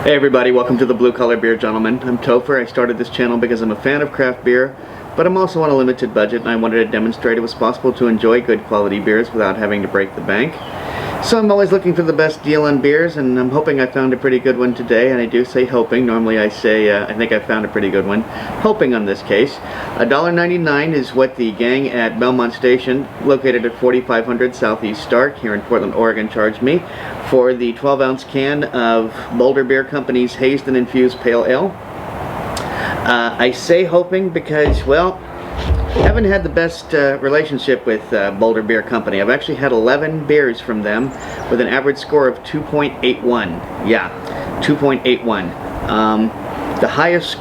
Hey everybody, welcome to the Blue Collar Beer Gentleman. I'm Topher. I started this channel because I'm a fan of craft beer, but I'm also on a limited budget and I wanted to demonstrate it was possible to enjoy good quality beers without having to break the bank. So I'm always looking for the best deal on beers, and I'm hoping I found a pretty good one today. And I do say hoping. Normally I say I think I found a pretty good one. Hoping on this case. $1.99 is what the gang at Belmont Station, located at 4500 Southeast Stark here in Portland, Oregon, charged me for the 12-ounce can of Boulder Beer Company's Hazed Infused Pale Ale. I say hoping because, well, I haven't had the best relationship with Boulder Beer Company. I've actually had 11 beers from them with an average score of 2.81. Yeah, 2.81. The highest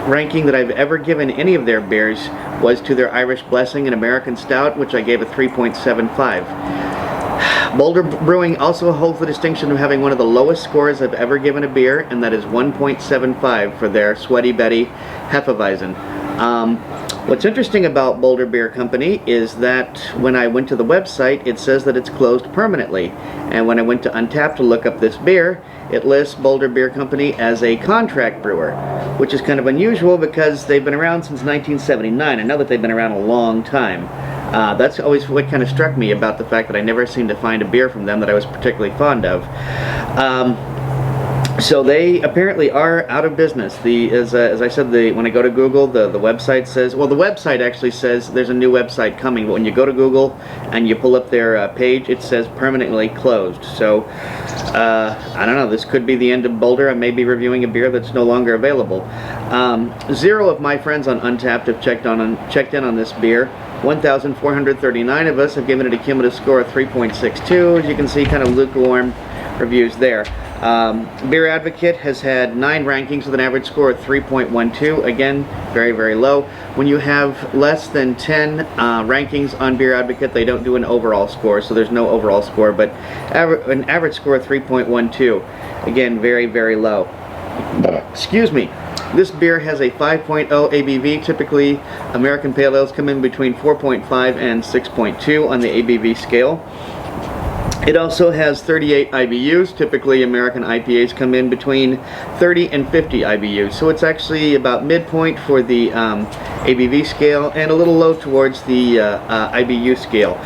ranking that I've ever given any of their beers was to their Irish Blessing and American Stout, which I gave a 3.75. Boulder Brewing also holds the distinction of having one of the lowest scores I've ever given a beer, and that is 1.75 for their Sweaty Betty Hefeweizen. What's interesting about Boulder Beer Company is that when I went to the website, it says that it's closed permanently. And when I went to Untappd to look up this beer, it lists Boulder Beer Company as a contract brewer, which is kind of unusual because they've been around since 1979. I know that they've been around a long time. That's always what kind of struck me about the fact that I never seemed to find a beer from them that I was particularly fond of. So they apparently are out of business. As I said, when I go to Google, the website says, well, the website actually says there's a new website coming, but when you go to Google and you pull up their page, it says permanently closed. So I don't know, this could be the end of Boulder. I may be reviewing a beer that's no longer available. 0 of my friends on Untappd have checked in on this beer. 1,439 of us have given it a cumulative score of 3.62. As you can see, kind of lukewarm reviews there. Beer Advocate has had 9 rankings with an average score of 3.12. Again, very, very low. When you have less than 10 rankings on Beer Advocate, they don't do an overall score, so there's no overall score, but an average score of 3.12. Again, very, very low. Excuse me. This beer has a 5.0 ABV. Typically, American Pale Ales come in between 4.5 and 6.2 on the ABV scale. It also has 38 IBUs. Typically, American IPAs come in between 30 and 50 IBUs. So it's actually about midpoint for the ABV scale and a little low towards the IBU scale.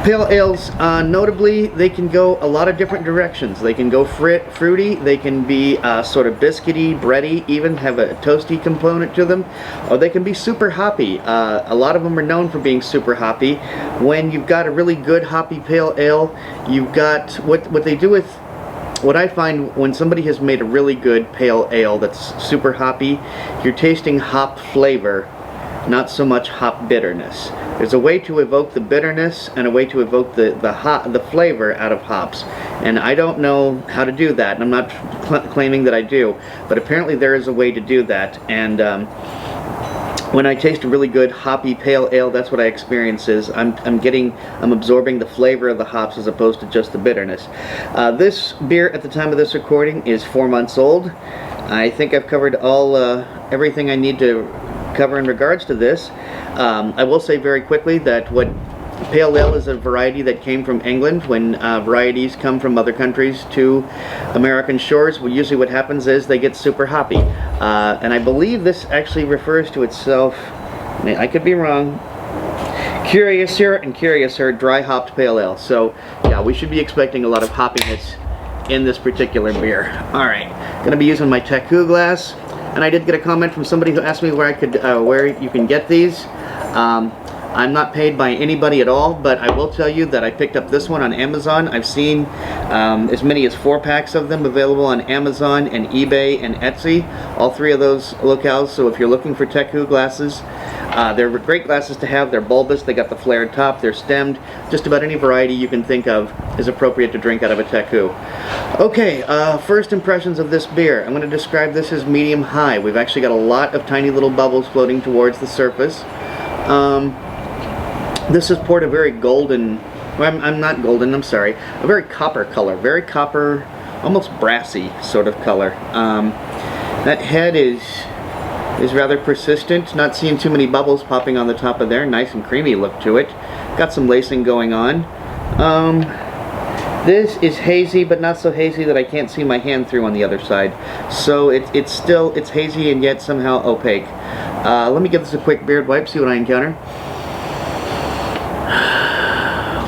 Pale ales, notably, they can go a lot of different directions. They can go fruity, they can be sort of biscuity, bready, even have a toasty component to them, or they can be super hoppy. A lot of them are known for being super hoppy. When you've got a really good hoppy pale ale, you've got what they do with, what I find when somebody has made a really good pale ale that's super hoppy, you're tasting hop flavor, not so much hop bitterness. There's a way to evoke the bitterness and a way to evoke the flavor out of hops. And I don't know how to do that, and I'm not claiming that I do, but apparently there is a way to do that. And when I taste a really good hoppy pale ale, that's what I experience is I'm absorbing the flavor of the hops as opposed to just the bitterness. This beer at the time of this recording is 4 months old. I think I've covered everything I need to cover in regards to this. I will say very quickly that pale ale is a variety that came from England. When varieties come from other countries to American shores, well, usually what happens is they get super hoppy. And I believe this actually refers to itself, I could be wrong, Curiouser and Curiouser dry hopped pale ale. So yeah, we should be expecting a lot of hoppiness in this particular beer. Alright, gonna be using my Taku glass. And I did get a comment from somebody who asked me where you can get these. I'm not paid by anybody at all, but I will tell you that I picked up this one on Amazon. I've seen as many as 4 packs of them available on Amazon and eBay and Etsy, all 3 of those locales. So if you're looking for Taku glasses, they're great glasses to have. They're bulbous, they got the flared top, they're stemmed. Just about any variety you can think of is appropriate to drink out of a Taku. Okay, first impressions of this beer. I'm going to describe this as medium high. We've actually got a lot of tiny little bubbles floating towards the surface. This is poured a very golden, well, I'm not golden, I'm sorry, a very copper color, very copper, almost brassy sort of color. That head is rather persistent, not seeing too many bubbles popping on the top of there, nice and creamy look to it. Got some lacing going on. This is hazy, but not so hazy that I can't see my hand through on the other side. So it's hazy and yet somehow opaque. Let me give this a quick beard wipe, see what I encounter.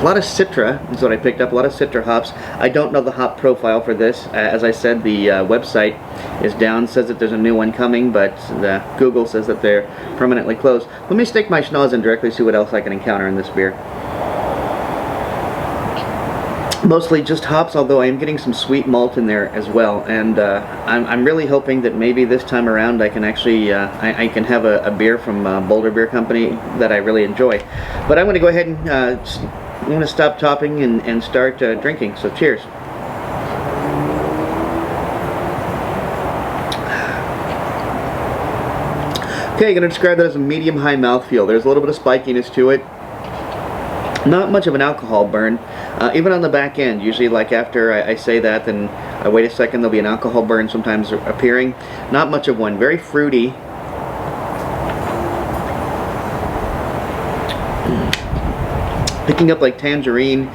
A lot of Citra is what I picked up, a lot of Citra hops. I don't know the hop profile for this. As I said, the website is down, says that there's a new one coming, but Google says that they're permanently closed. Let me stick my schnoz in directly, see what else I can encounter in this beer. Mostly just hops, although I am getting some sweet malt in there as well, and I'm really hoping that maybe this time around I can actually I can have a beer from Boulder Beer Company that I really enjoy. But I'm going to go ahead and I'm going to stop topping and start drinking, so cheers. Okay, I'm going to describe that as a medium-high mouthfeel. There's a little bit of spikiness to it. Not much of an alcohol burn, even on the back end. Usually, like after I say that, then I wait a second, there'll be an alcohol burn sometimes appearing. Not much of one. Very fruity. Picking up like tangerine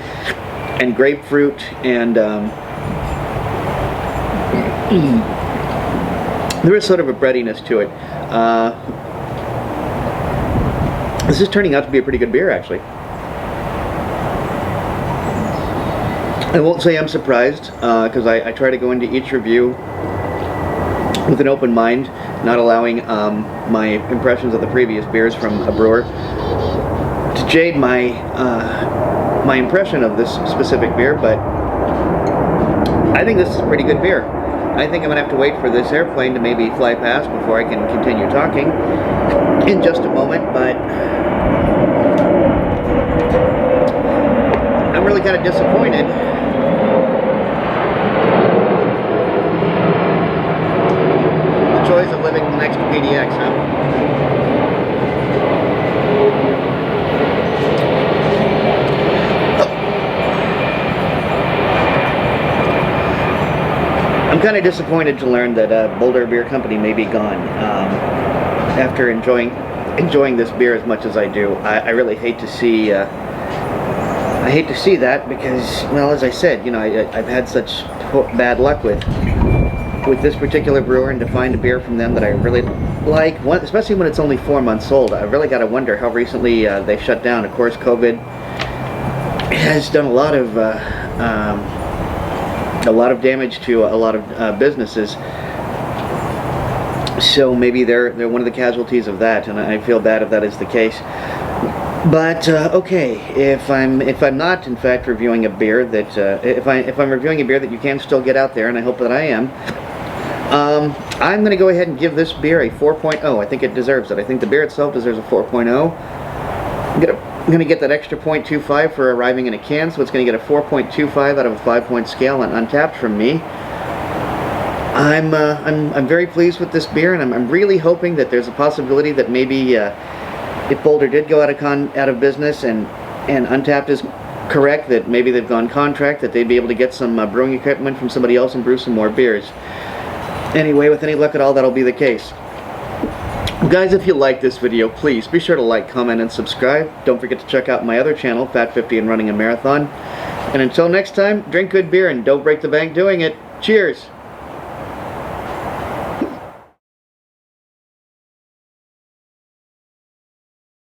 and grapefruit and there is sort of a breadiness to it. This is turning out to be a pretty good beer, actually. I won't say I'm surprised, because I try to go into each review with an open mind, not allowing my impressions of the previous beers from a brewer to jade my my impression of this specific beer. But I think this is a pretty good beer. I think I'm going to have to wait for this airplane to maybe fly past before I can continue talking in just a moment, but I'm really kind of disappointed. The joys of living next to PDX, huh? I'm kind of disappointed to learn that Boulder Beer Company may be gone. After enjoying this beer as much as I do, I really hate to see that, because, well, as I said, you know, I've had such bad luck with this particular brewer, and to find a beer from them that I really like, especially when it's only 4 months old. I really got to wonder how recently they shut down. Of course, COVID has done a lot of damage to a lot of businesses, so maybe they're one of the casualties of that, and I feel bad if that is the case. But okay, if I'm not in fact reviewing a beer that if I'm reviewing a beer that you can still get out there, and I hope that I am, I'm going to go ahead and give this beer a 4.0. I think it deserves it. I think the beer itself deserves a 4.0. I'm going to get that extra 0.25 for arriving in a can, so it's going to get a 4.25 out of a 5-point scale on Untapped from me. I'm very pleased with this beer, and I'm really hoping that there's a possibility that maybe if Boulder did go out of business and Untapped is correct, that maybe they've gone contract, that they'd be able to get some brewing equipment from somebody else and brew some more beers. Anyway, with any luck at all, that'll be the case. Guys, if you like this video, please be sure to like, comment, and subscribe. Don't forget to check out my other channel, Fat 50 and Running a Marathon. And until next time, drink good beer and don't break the bank doing it. Cheers!